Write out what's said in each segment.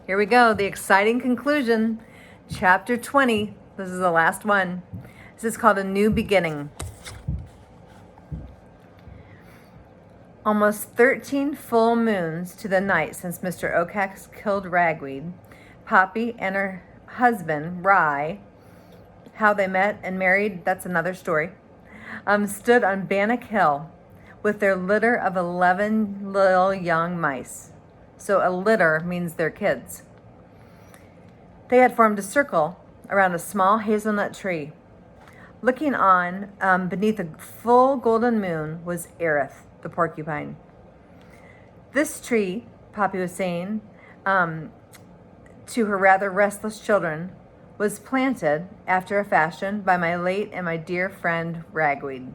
Here we go, the exciting conclusion. Chapter 20, this is the last one. This is called A New Beginning. Almost 13 full moons to the night since Mr. Oakes killed Ragweed, Poppy and her husband, Rye, how they met and married, that's another story, stood on Bannock Hill with their litter of 11 little young mice. So a litter means they're kids. They had formed a circle around a small hazelnut tree. Looking on, beneath a full golden moon, was Aerith, the porcupine. This tree, Poppy was saying to her rather restless children, was planted, after a fashion, by my late and my dear friend Ragweed.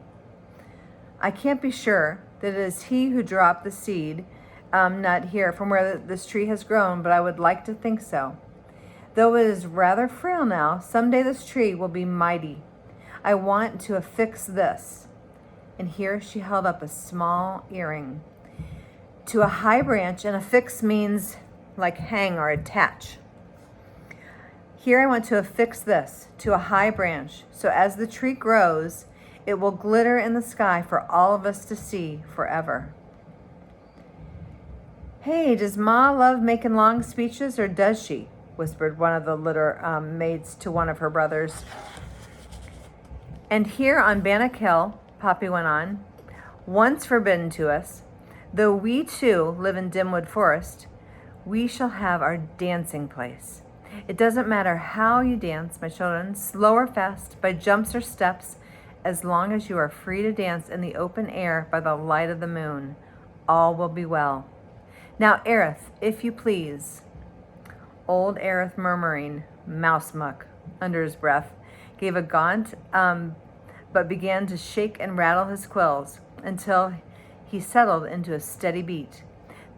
I can't be sure that it is he who dropped the seed nut here from where this tree has grown, but I would like to think so. Though it is rather frail now, someday this tree will be mighty. I want to affix this. And here she held up a small earring. To a high branch, and affix means like hang or attach. Here I want to affix this to a high branch, so as the tree grows, it will glitter in the sky for all of us to see forever. Hey, does Ma love making long speeches, or does she? Whispered one of the litter maids to one of her brothers. And here on Bannock Hill, Poppy went on, once forbidden to us, though we too live in Dimwood Forest, we shall have our dancing place. It doesn't matter how you dance, my children, slow or fast, by jumps or steps, as long as you are free to dance in the open air by the light of the moon, all will be well. Now, Aerith, if you please. Old Aerith, murmuring, mouse muck, under his breath, gave a gaunt, but began to shake and rattle his quills until he settled into a steady beat.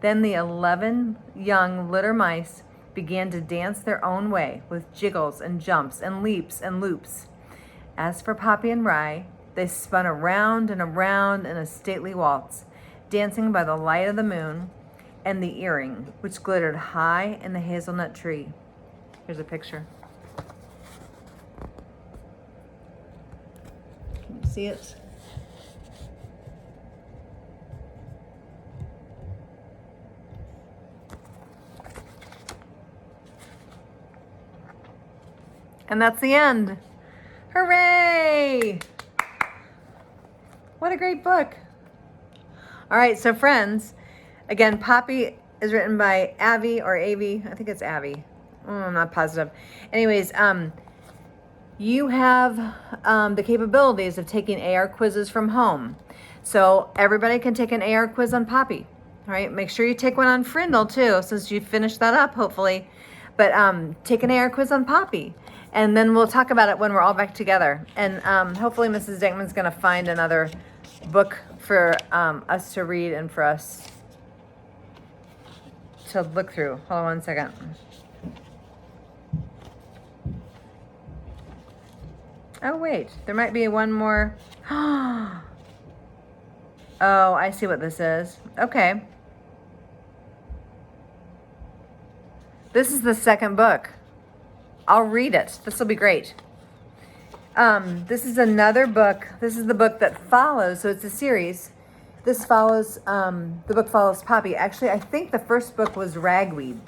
Then the 11 young litter mice began to dance their own way, with jiggles and jumps and leaps and loops. As for Poppy and Rye, they spun around and around in a stately waltz, dancing by the light of the moon and the earring, which glittered high in the hazelnut tree. Here's a picture. Can you see it? And that's the end. Hooray! What a great book. All right, so friends, again, Poppy is written by Avi or Avi. I think it's Avi. I'm not positive. Anyways, you have the capabilities of taking AR quizzes from home. So everybody can take an AR quiz on Poppy. All right, make sure you take one on Frindle too, since you finished that up, hopefully. But take an AR quiz on Poppy. And then we'll talk about it when we're all back together. And hopefully Mrs. Dinkman's going to find another book for us to read and for us to look through. Hold on one second. Oh, wait. There might be one more. Oh, I see what this is. Okay. This is the second book. I'll read it. This will be great. This is another book. This is the book that follows. So it's a series. This follows, the book follows Poppy. Actually, I think the first book was Ragweed.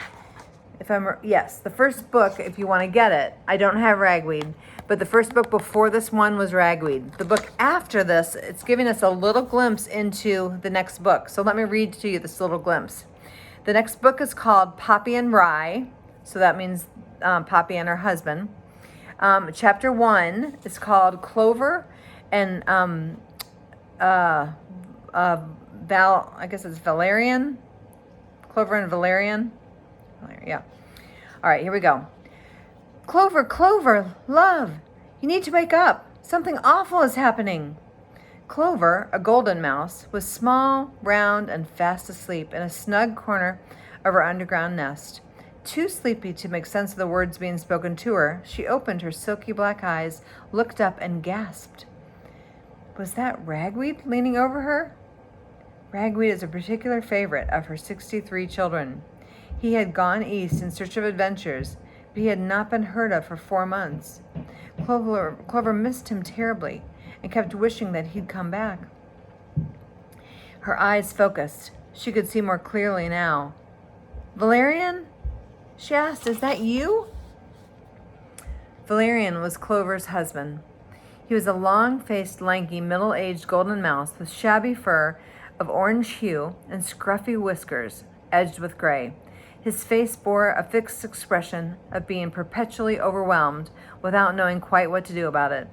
Yes, the first book, if you want to get it, I don't have Ragweed, but the first book before this one was Ragweed. The book after this, it's giving us a little glimpse into the next book. So let me read to you this little glimpse. The next book is called Poppy and Rye. So that means Poppy and her husband. Chapter 1 is called Clover and I guess it's Valerian. Clover and Valerian. Yeah. All right, here we go. Clover, Clover, love, you need to wake up. Something awful is happening. Clover, a golden mouse, was small, round, and fast asleep in a snug corner of her underground nest. Too sleepy to make sense of the words being spoken to her, she opened her silky black eyes, looked up, and gasped. Was that Ragweed leaning over her? Ragweed is a particular favorite of her 63 children. He had gone east in search of adventures, but he had not been heard of for 4 months. Clover missed him terribly and kept wishing that he'd come back. Her eyes focused. She could see more clearly now. "Valerian?" she asked. "Is that you?" Valerian was Clover's husband. He was a long-faced, lanky, middle-aged golden mouse with shabby fur of orange hue and scruffy whiskers edged with gray. His face bore a fixed expression of being perpetually overwhelmed without knowing quite what to do about it.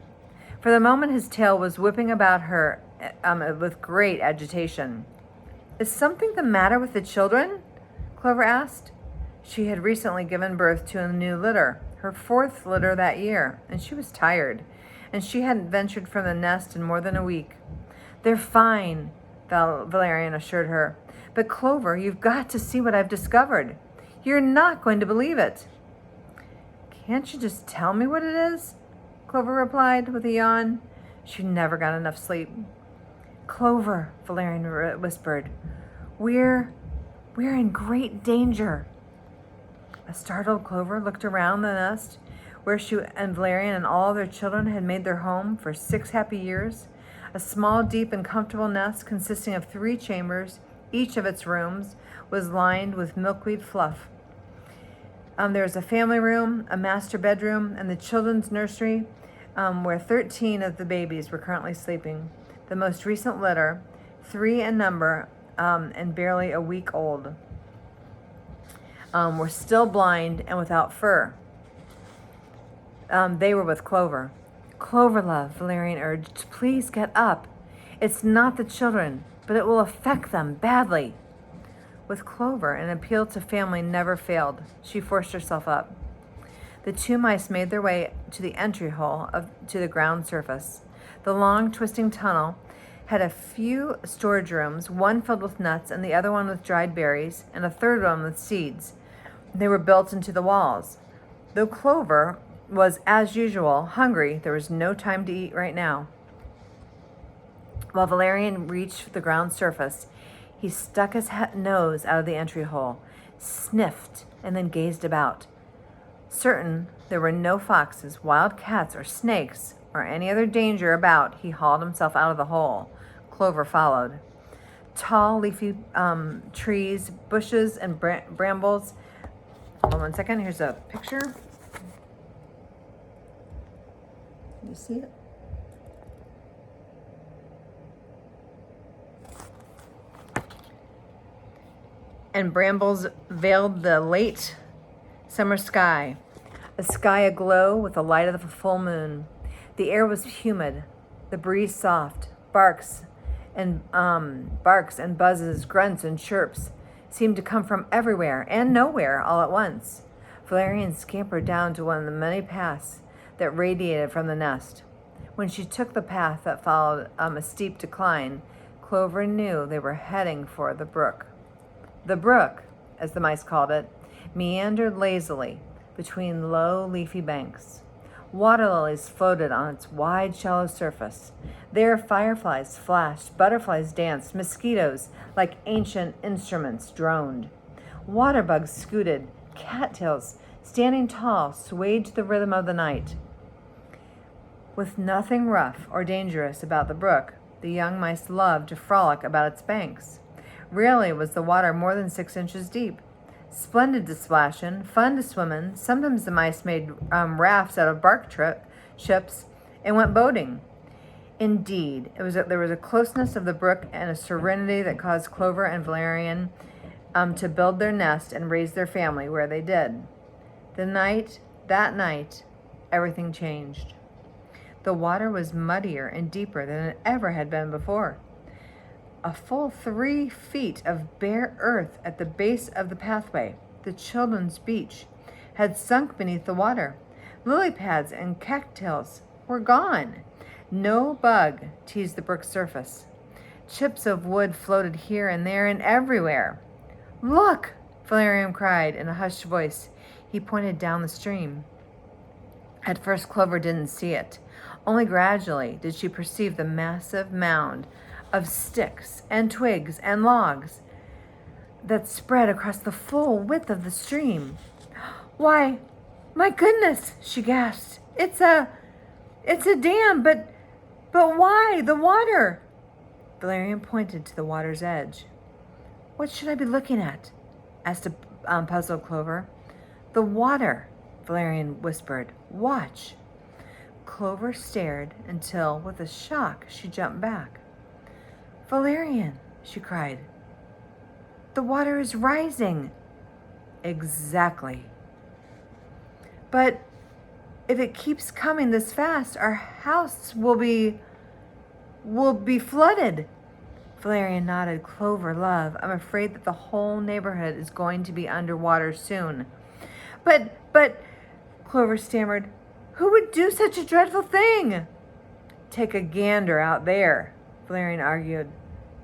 For the moment, his tail was whipping about her with great agitation. "Is something the matter with the children?" Clover asked. She had recently given birth to a new litter, her 4th litter that year, and she was tired, and she hadn't ventured from the nest in more than a week. "They're fine," Valerian assured her. "But Clover, you've got to see what I've discovered. You're not going to believe it." "Can't you just tell me what it is?" Clover replied with a yawn. She never got enough sleep. "Clover," Valerian whispered, we're in great danger." A startled Clover looked around the nest where she and Valerian and all their children had made their home for 6 happy years. A small, deep, and comfortable nest consisting of 3 chambers. Each of its rooms was lined with milkweed fluff. There was a family room, a master bedroom, and the children's nursery, where 13 of the babies were currently sleeping. The most recent litter, 3 in number and barely a week old, were still blind and without fur. They were with Clover. "Clover, love," Valerian urged, "please get up. It's not the children, but it will affect them badly." With Clover, an appeal to family never failed. She forced herself up. The 2 mice made their way to the entry hole to the ground surface. The long, twisting tunnel had a few storage rooms, one filled with nuts and the other one with dried berries, and a third one with seeds. They were built into the walls. Though Clover was, as usual, hungry, there was no time to eat right now. While Valerian reached the ground surface, he stuck his nose out of the entry hole, sniffed, and then gazed about. Certain there were no foxes, wild cats, or snakes, or any other danger about, he hauled himself out of the hole. Clover followed. Tall, leafy trees, bushes, and brambles. Hold on 1 second. Here's a picture. You see it? And brambles veiled the late summer sky, a sky aglow with the light of the full moon. The air was humid, the breeze soft. Barks and buzzes, grunts and chirps seemed to come from everywhere and nowhere all at once. Valerian scampered down to one of the many paths that radiated from the nest. When she took the path that followed a steep decline, Clover knew they were heading for the brook. The brook, as the mice called it, meandered lazily between low, leafy banks. Water lilies floated on its wide, shallow surface. There, fireflies flashed, butterflies danced, mosquitoes, like ancient instruments, droned. Water bugs scooted, cattails, standing tall, swayed to the rhythm of the night. With nothing rough or dangerous about the brook, the young mice loved to frolic about its banks. Rarely was the water more than 6 inches deep. Splendid to splash in, fun to swim in. Sometimes the mice made rafts out of bark ships and went boating. Indeed, there was a closeness of the brook and a serenity that caused Clover and Valerian to build their nest and raise their family where they did. That night, everything changed. The water was muddier and deeper than it ever had been before. A full 3 feet of bare earth at the base of the pathway, the children's beach, had sunk beneath the water. Lily pads and cattails were gone. No bug teased the brook's surface. Chips of wood floated here and there and everywhere. "Look!" Valerian cried in a hushed voice. He pointed down the stream. At first, Clover didn't see it. Only gradually did she perceive the massive mound of sticks and twigs and logs that spread across the full width of the stream. "Why, my goodness," she gasped. It's a dam, but why? The water." Valerian pointed to the water's edge. "What should I be looking at?" asked a puzzled Clover. "The water," Valerian whispered. "Watch." Clover stared until, with a shock, she jumped back. "Valerian," she cried. "The water is rising." "Exactly." "But if it keeps coming this fast, our house will be flooded." Valerian nodded. "Clover, love, I'm afraid that the whole neighborhood is going to be underwater soon." But, Clover stammered, "who would do such a dreadful thing?" "Take a gander out there," Valerian argued.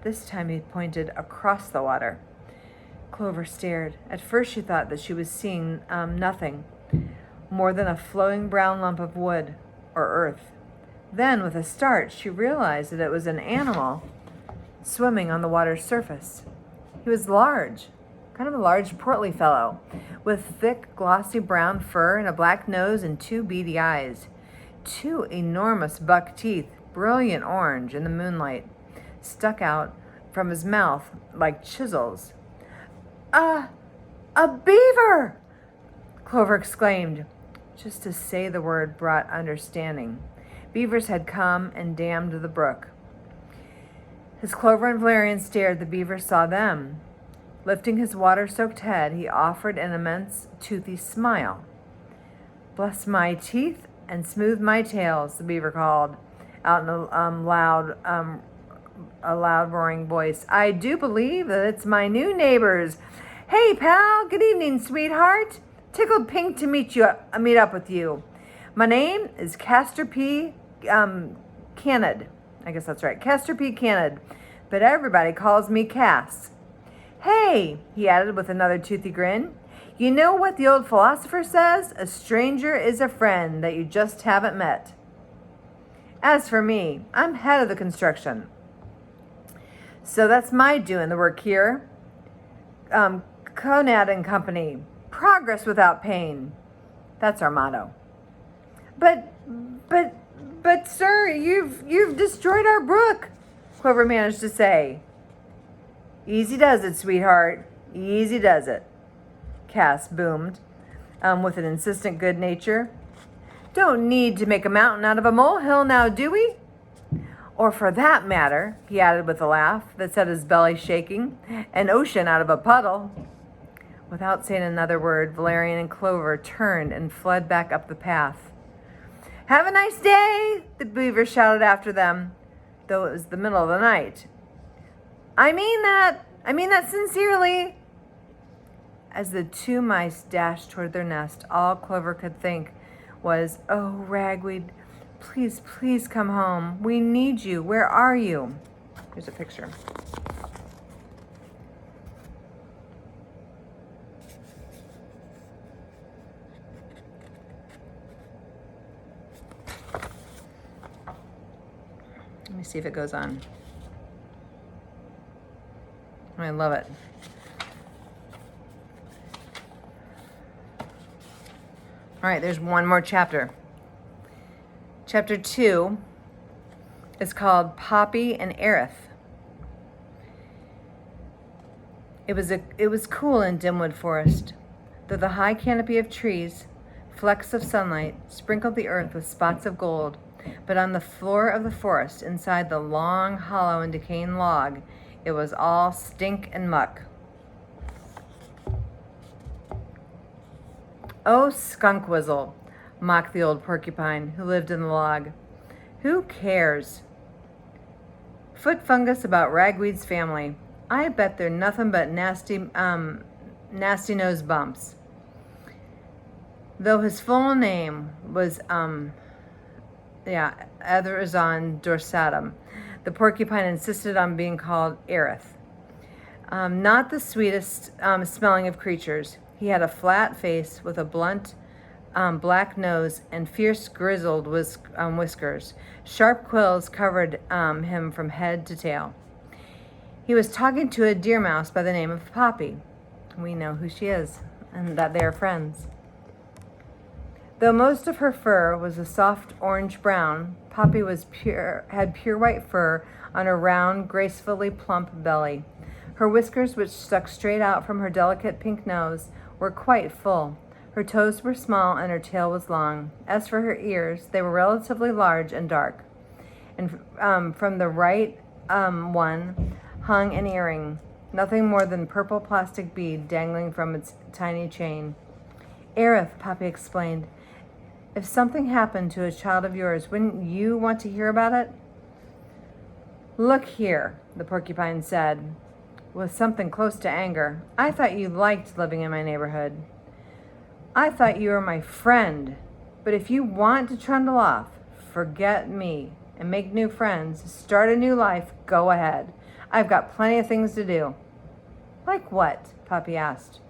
This time he pointed across the water. Clover stared. At first she thought that she was seeing nothing more than a flowing brown lump of wood or earth. Then, with a start, she realized that it was an animal swimming on the water's surface. He was large, kind of a large, portly fellow, with thick, glossy brown fur and a black nose and 2 beady eyes. 2 enormous buck teeth, brilliant orange in the moonlight, stuck out from his mouth like chisels. A beaver!" Clover exclaimed. Just to say the word brought understanding. Beavers had come and dammed the brook. As Clover and Valerian stared, the beaver saw them. Lifting his water-soaked head, he offered an immense, toothy smile. "Bless my teeth and smooth my tails," the beaver called out in a loud roaring voice. "I do believe that it's my new neighbors. Hey, pal, good evening, sweetheart. Tickled pink to meet up with you. My name is Castor P. Canid. I guess that's right, Castor P. Canid, but everybody calls me Cass. Hey," he added with another toothy grin, "you know what the old philosopher says? A stranger is a friend that you just haven't met. As for me, I'm head of the construction. So that's my doing the work here. Conad and Company. Progress without pain. That's our motto." But, sir, you've destroyed our brook," Clover managed to say. "Easy does it, sweetheart. Easy does it," Cass boomed, with an insistent good nature. "Don't need to make a mountain out of a molehill now, do we? Or for that matter," he added with a laugh that set his belly shaking, "an ocean out of a puddle." Without saying another word, Valerian and Clover turned and fled back up the path. "Have a nice day," the beaver shouted after them, though it was the middle of the night. I mean that sincerely." As the 2 mice dashed toward their nest, all Clover could think was, "Oh, Ragweed, please, please come home. We need you. Where are you?" Here's a picture. Let me see if it goes on. I love it. All right, there's one more chapter. Chapter 2 is called Poppy and Aerith. It was cool in Dimwood Forest, though the high canopy of trees, flecks of sunlight, sprinkled the earth with spots of gold. But on the floor of the forest, inside the long, hollow, and decaying log, it was all stink and muck. "Oh, skunk whistle," mocked the old porcupine who lived in the log. "Who cares? Foot fungus about Ragweed's family. I bet they're nothing but nasty nose bumps." Though his full name was Etherazon dorsatum, the porcupine insisted on being called Aerith. Not the sweetest smelling of creatures. He had a flat face with a blunt black nose and fierce grizzled whiskers. Sharp quills covered him from head to tail. He was talking to a deer mouse by the name of Poppy. We know who she is and that they are friends. Though most of her fur was a soft orange-brown, Poppy had pure white fur on her round, gracefully plump belly. Her whiskers, which stuck straight out from her delicate pink nose, were quite full. Her toes were small and her tail was long. As for her ears, they were relatively large and dark. And from the right one hung an earring, nothing more than purple plastic bead dangling from its tiny chain. "Aerith," Poppy explained, "if something happened to a child of yours, wouldn't you want to hear about it?" "Look here," the porcupine said, with something close to anger. "I thought you liked living in my neighborhood. I thought you were my friend. But if you want to trundle off, forget me, and make new friends, start a new life, go ahead. I've got plenty of things to do." "Like what?" Poppy asked.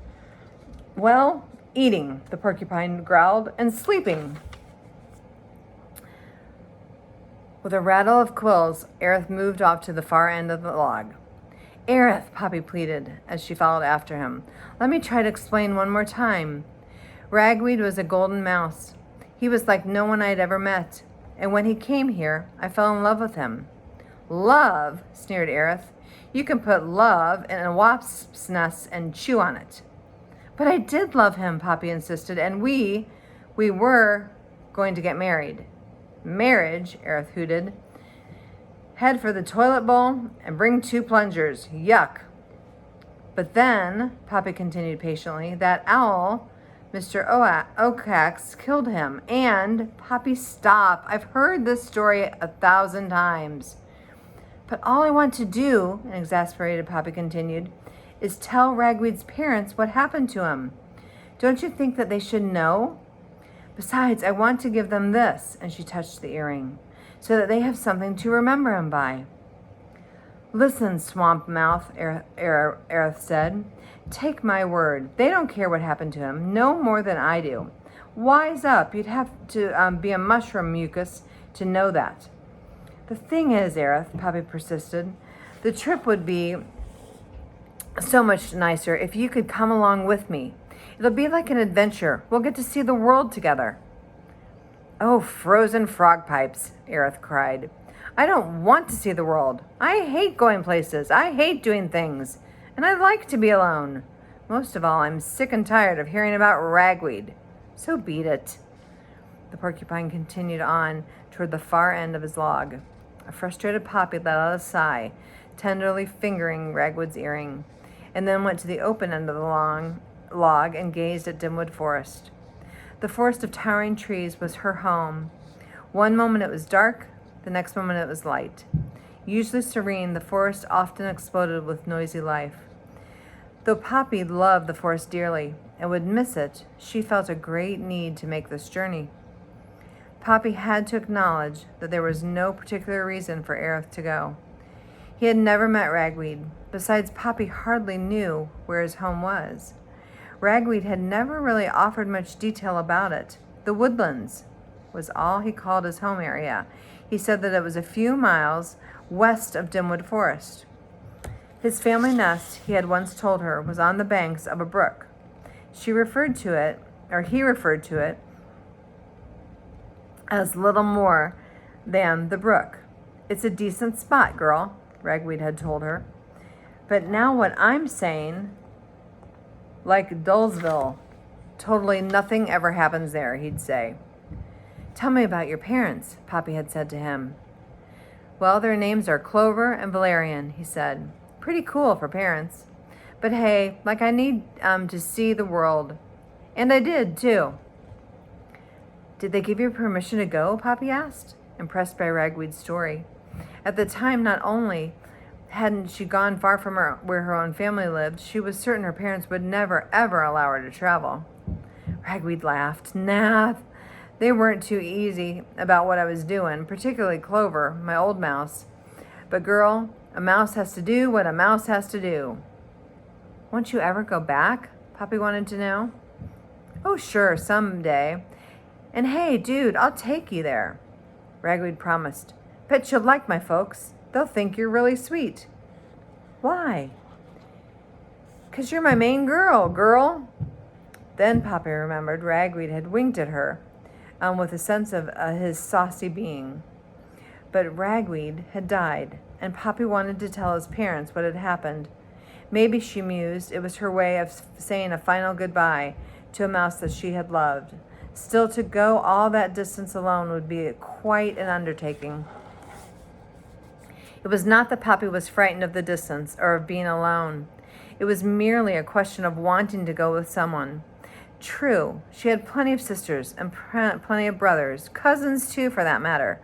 "Well, eating," the porcupine growled, "and sleeping." With a rattle of quills, Aerith moved off to the far end of the log. "Aerith," Poppy pleaded as she followed after him, "let me try to explain one more time. Ragweed was a golden mouse. He was like no one I'd ever met. And when he came here, I fell in love with him." "Love?" sneered Aerith. "You can put love in a wasp's nest and chew on it." "But I did love him," Poppy insisted, "and we were going to get married." "Marriage?" Aerith hooted. "Head for the toilet bowl and bring 2 plungers. Yuck." "But then," Poppy continued patiently, "that owl, Mr. Okax, killed him, and—" "Poppy, stop. I've heard this story 1,000 times." "But all I want to do," an exasperated Poppy continued, "is tell Ragweed's parents what happened to him. Don't you think that they should know? Besides, I want to give them this," and she touched the earring, "so that they have something to remember him by." "Listen, Swamp Mouth," Aerith said. "Take my word. They don't care what happened to him, no more than I do. Wise up. You'd have to be a mushroom mucus to know that." "The thing is," Aerith, Poppy persisted, "the trip would be so much nicer if you could come along with me. It'll be like an adventure. We'll get to see the world together." "Oh, frozen frog pipes," Aerith cried. "I don't want to see the world. I hate going places. I hate doing things. And I like to be alone. Most of all, I'm sick and tired of hearing about Ragweed. So beat it." The porcupine continued on toward the far end of his log. A frustrated Poppy let out a sigh, tenderly fingering Ragweed's earring, and then went to the open end of the long log and gazed at Dimwood Forest. The forest of towering trees was her home. One moment it was dark, the next moment it was light. Usually serene, the forest often exploded with noisy life. Though Poppy loved the forest dearly and would miss it, she felt a great need to make this journey. Poppy had to acknowledge that there was no particular reason for Aerith to go. He had never met Ragweed. Besides, Poppy hardly knew where his home was. Ragweed had never really offered much detail about it. The woodlands was all he called his home area. He said that it was a few miles west of Dimwood Forest. His family nest, he had once told her, was on the banks of a brook. He referred to it as little more than the brook. "It's a decent spot, girl," Ragweed had told her. "But now what I'm saying, like Dullsville, totally nothing ever happens there," he'd say. "Tell me about your parents," Poppy had said to him. "Well, their names are Clover and Valerian," he said. "Pretty cool for parents. But hey, like I need to see the world. And I did, too." "Did they give you permission to go?" Poppy asked, impressed by Ragweed's story. At the time, not only hadn't she gone far from where her own family lived, she was certain her parents would never, ever allow her to travel. Ragweed laughed. "Nah, they weren't too easy about what I was doing, particularly Clover, my old mouse. But girl, a mouse has to do what a mouse has to do." "Won't you ever go back?" Poppy wanted to know. "Oh, sure, someday. And hey, dude, I'll take you there," Ragweed promised. "Bet you'll like my folks. They'll think you're really sweet." Why? 'Cause you're my main girl. Then Poppy remembered Ragweed had winked at her with a sense of his saucy being. But Ragweed had died, and Poppy wanted to tell his parents what had happened. Maybe, she mused, it was her way of saying a final goodbye to a mouse that she had loved. Still, to go all that distance alone would be quite an undertaking. It was not that Poppy was frightened of the distance or of being alone. It was merely a question of wanting to go with someone. True, she had plenty of sisters and plenty of brothers, cousins too, for that matter.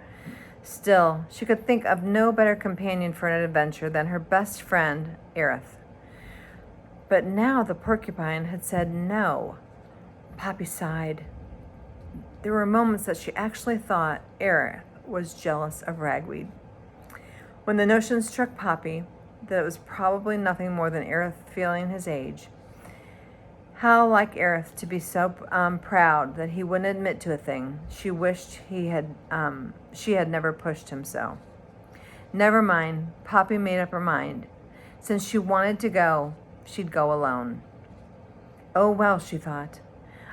Still, she could think of no better companion for an adventure than her best friend, Aerith. But now the porcupine had said no. Poppy sighed. There were moments that she actually thought Aerith was jealous of Ragweed. When the notion struck Poppy that it was probably nothing more than Aerith feeling his age, how like Aerith to be so proud that he wouldn't admit to a thing. She wished she had never pushed him so. Never mind, Poppy made up her mind. Since she wanted to go, she'd go alone. Oh well, she thought.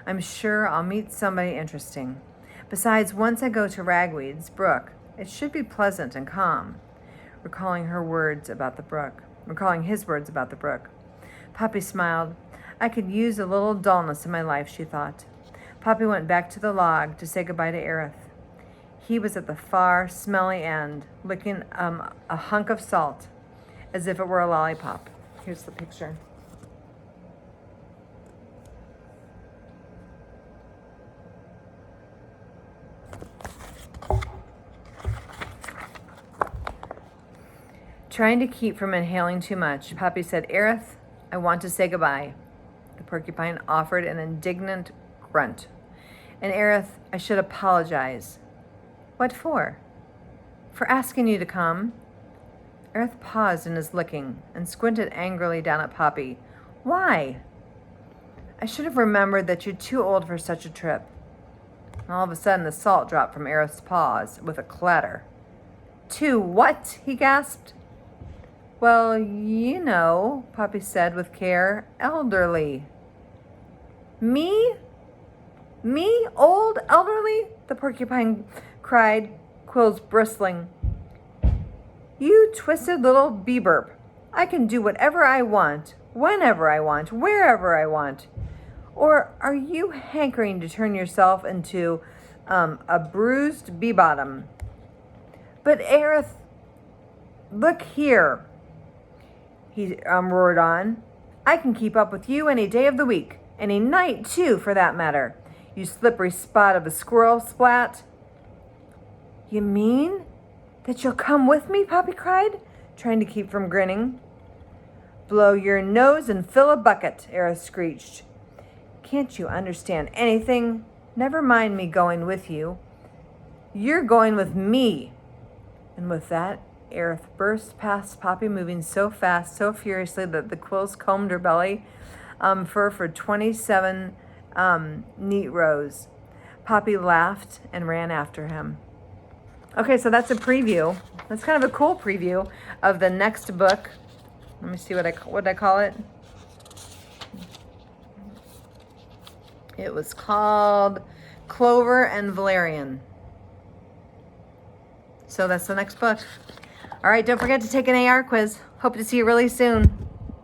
I'm sure I'll meet somebody interesting. Besides, once I go to Ragweed's brook, it should be pleasant and calm. Recalling his words about the brook. Poppy smiled. I could use a little dullness in my life, she thought. Poppy went back to the log to say goodbye to Aerith. He was at the far, smelly end, licking a hunk of salt, as if it were a lollipop. Here's the picture. Trying to keep from inhaling too much, Poppy said, Aerith, I want to say goodbye. The porcupine offered an indignant grunt. And Aerith, I should apologize. What for? For asking you to come. Aerith paused in his licking and squinted angrily down at Poppy. Why? I should have remembered that you're too old for such a trip. And all of a sudden, the salt dropped from Aerith's paws with a clatter. Too what? He gasped. Well, you know, Poppy said with care, elderly. Me? Me? Old? Elderly? The porcupine cried, quills bristling. You twisted little bee-burp. I can do whatever I want, whenever I want, wherever I want. Or are you hankering to turn yourself into a bruised bee-bottom? But Aerith, look here, he roared on. I can keep up with you any day of the week, any night too, for that matter. You slippery spot of a squirrel splat. You mean that you'll come with me? Poppy cried, trying to keep from grinning. Blow your nose and fill a bucket, Aerith screeched. Can't you understand anything? Never mind me going with you. You're going with me. And with that, Aerith burst past Poppy, moving so fast, so furiously that the quills combed her belly fur for 27 neat rows. Poppy laughed and ran after him. Okay, so that's a preview. That's kind of a cool preview of the next book. Let me see what I call it. It was called Clover and Valerian. So that's the next book. All right, don't forget to take an AR quiz. Hope to see you really soon.